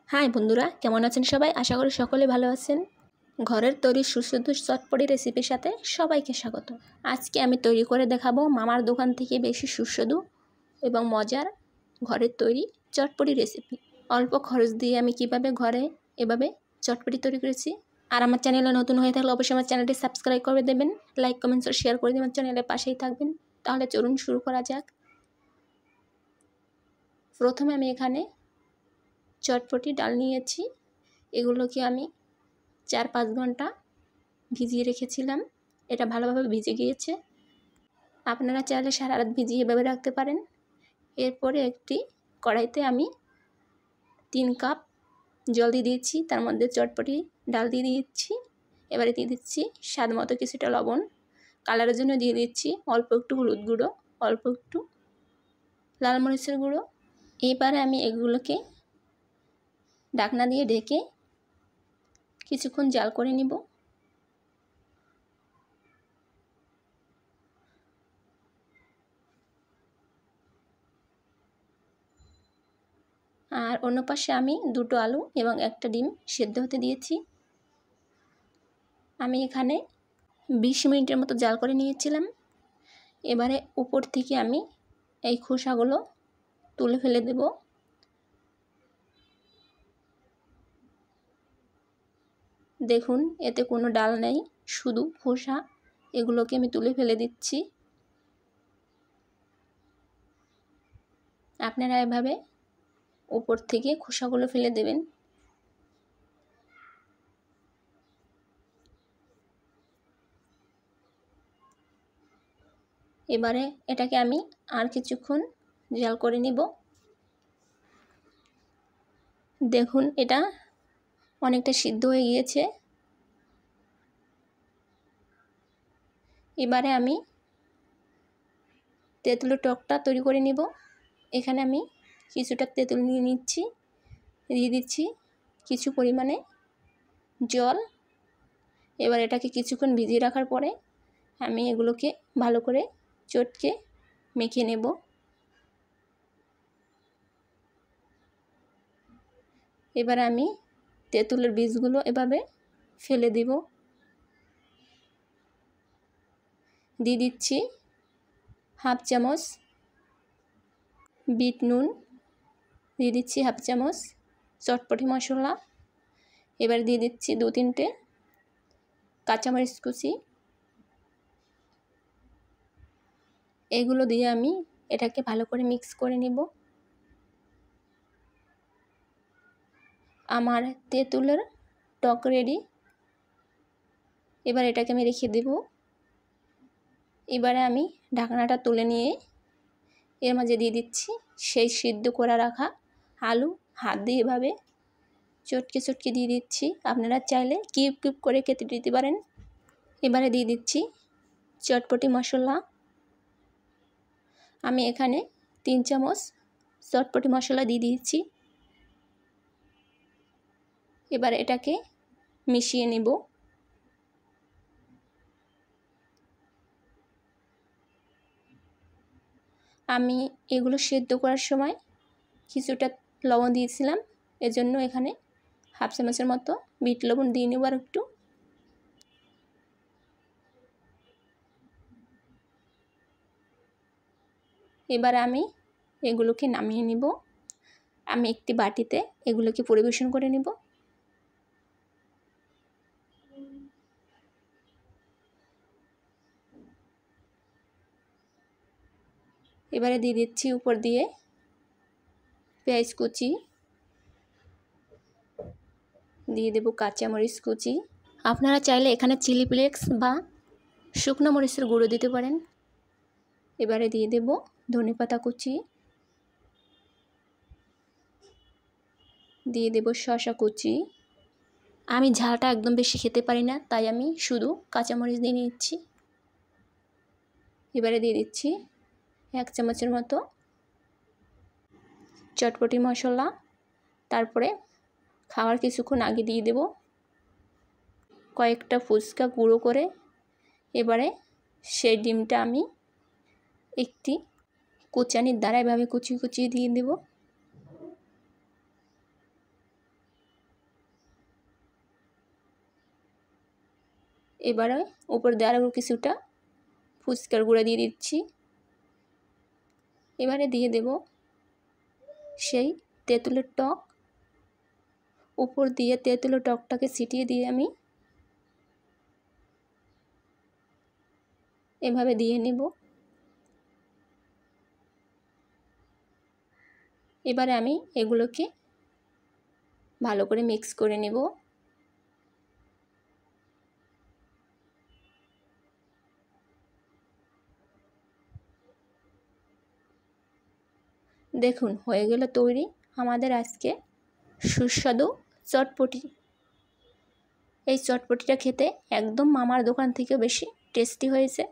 High বন্ধুরা, কেমন আছেন সবাই? আশা করি সকলে ভালো আছেন। ঘরের তৈরি সুস্বাদু চটপটি রেসিপির সাথে সবাইকে স্বাগত। আজকে আমি তৈরি করে দেখাবো মামার দোকান থেকে বেশি সুস্বাদু এবং মজার ঘরের তৈরি চটপটি রেসিপি। অল্প খরচ দিয়ে আমি কিভাবে ঘরে এভাবে চটপটি তৈরি করেছি। আর আমার চ্যানেলে নতুন হয়ে থাকলে অবশ্যই আমার চ্যানেলটি সাবস্ক্রাইব করে দেবেন, লাইক কমেন্টস আর শেয়ার করে দেবেন, চ্যানেলের পাশেই থাকবেন। তাহলে চলুন শুরু করা যাক। প্রথমে আমি এখানে চটপটি ডাল নিয়েছি। এগুলোকে আমি 4-5 ঘন্টা ভিজিয়ে রেখেছিলাম। এটা ভালোভাবে ভিজে গিয়েছে। আপনারা চাইলে সারা রাত ভিজিয়ে এভাবে রাখতে পারেন। এরপরে একটি কড়াইতে আমি 3 কাপ জল দিয়ে দিয়েছি, তার মধ্যে চটপটি ডাল দিয়ে দিচ্ছি। এবারে দিয়ে দিচ্ছি স্বাদ মতো কিছুটা লবণ, কালারের জন্য দিয়ে দিচ্ছি অল্প একটু হলুদ গুঁড়ো, অল্প একটু লাল মরিচের গুঁড়ো। এবারে আমি এগুলোকে ঢাকনা দিয়ে ঢেকে কিছুক্ষণ জাল করে নিব। আর অন্য পাশে আমি 2টো আলু এবং একটা ডিম সেদ্ধ হতে দিয়েছি। আমি এখানে 20 মিনিটের মতো জাল করে নিয়েছিলাম। এবারে উপর থেকে আমি এই খোসাগুলো তুলে ফেলে দেব। দেখুন, এতে কোনো ডাল নেই, শুধু খোসা। এগুলোকে আমি তুলে ফেলে দিচ্ছি। আপনারা এভাবে উপর থেকে খোসাগুলো ফেলে দেবেন। এবারে এটাকে আমি আর কিছুক্ষণ জাল করে নিব। দেখুন, এটা অনেকটা সিদ্ধ হয়ে গিয়েছে। এবারে আমি তেঁতুলের টকটা তৈরি করে নিব। এখানে আমি কিছুটা তেঁতুল নিয়ে নিচ্ছি, দিয়ে দিচ্ছি কিছু পরিমাণে জল। এবার এটাকে কিছুক্ষণ ভিজিয়ে রাখার পরে আমি এগুলোকে ভালো করে চটকে মেখে নেব। এবার আমি তেঁতুলের বীজগুলো এভাবে ফেলে দিব। দিয়ে দিচ্ছি হাফ চামচ বিট নুন, দিয়ে দিচ্ছি হাফ চামচ চটপটি মশলা। এবার দিয়ে দিচ্ছি 2-3টে কাঁচামরিচ কুচি। এগুলো দিয়ে আমি এটাকে ভালো করে মিক্স করে নিব। আমার তেঁতুলের টক রেডি। এবার এটাকে আমি রেখে দেব। এবারে আমি ঢাকনাটা তুলে নিয়ে এর মাঝে দিয়ে দিচ্ছি সেই সিদ্ধ করে রাখা আলু। হাত দিয়ে এভাবে চটকে চটকে দিয়ে দিচ্ছি। আপনারা চাইলে কিউব কিউব করে কেটে দিতে পারেন। এবারে দিয়ে দিচ্ছি চটপটি মশলা। আমি এখানে 3 চামচ চটপটি মশলা দিয়ে দিচ্ছি। এবার এটাকে মিশিয়ে নেব। আমি এগুলো সেদ্ধ করার সময় কিছুটা লবণ দিয়েছিলাম, এজন্য এখানে হাফ চামচের মতো বিট লবণ দিয়ে নেব আর একটু। এবার আমি এগুলোকে নামিয়ে নিব। আমি একটি বাটিতে এগুলোকে পরিবেশন করে নেব। এবারে দিয়ে দিচ্ছি উপর দিয়ে পেঁয়াজ কুচি, দিয়ে দেব কাঁচামরিচ কুচি। আপনারা চাইলে এখানে চিলি ফ্লেক্স বা শুকনো মরিচের গুঁড়ো দিতে পারেন। এবারে দিয়ে দেব ধনেপাতা কুচি, দিয়ে দেব শসা কুচি। আমি ঝালটা একদম বেশি খেতে পারি না, তাই আমি শুধু কাঁচামরিচ দিয়ে নিচ্ছি। এবারে দিয়ে দিচ্ছি 1 চামচের মতো চটপটি মশলা। তারপরে খাওয়ার কিছুক্ষণ আগে দিয়ে দেব কয়েকটা ফুচকা গুঁড়ো করে। এবারে সেই ডিমটা আমি একটি কুচানির দ্বারা এভাবে কুচিয়ে কুচিয়ে দিয়ে দেব। এবারে উপর দিয়ে আরও কিছুটা ফুচকার গুঁড়া দিয়ে দিচ্ছি। এবারে দিয়ে দেব সেই তেঁতুলের টক। উপর দিয়ে তেঁতুলের টকটাকে ছিটিয়ে দিয়ে আমি এভাবে দিয়ে নেব। এবারে আমি এগুলোকে ভালো করে মিক্স করে নেব। দেখুন হয়ে গেল তৈরি আমাদের আজকে সুস্বাদু চটপটি। এই চটপটিটা খেতে একদম মামার দোকান থেকে বেশি টেস্টি হয়েছে।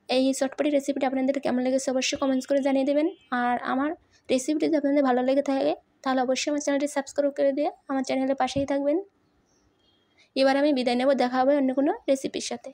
এই চটপটি রেসিপিটা আপনাদের কেমন লেগেছে অবশ্যই কমেন্টস করে জানিয়ে দেবেন। আর আমার রেসিপিটি যদি আপনাদের ভালো লেগে থাকে তাহলে অবশ্যই আমার চ্যানেলটি সাবস্ক্রাইব করে দিয়ে আমার চ্যানেলের পাশেই থাকবেন। এবার আমি বিদায় নেব, দেখা হবে অন্য কোনো রেসিপির সাথে।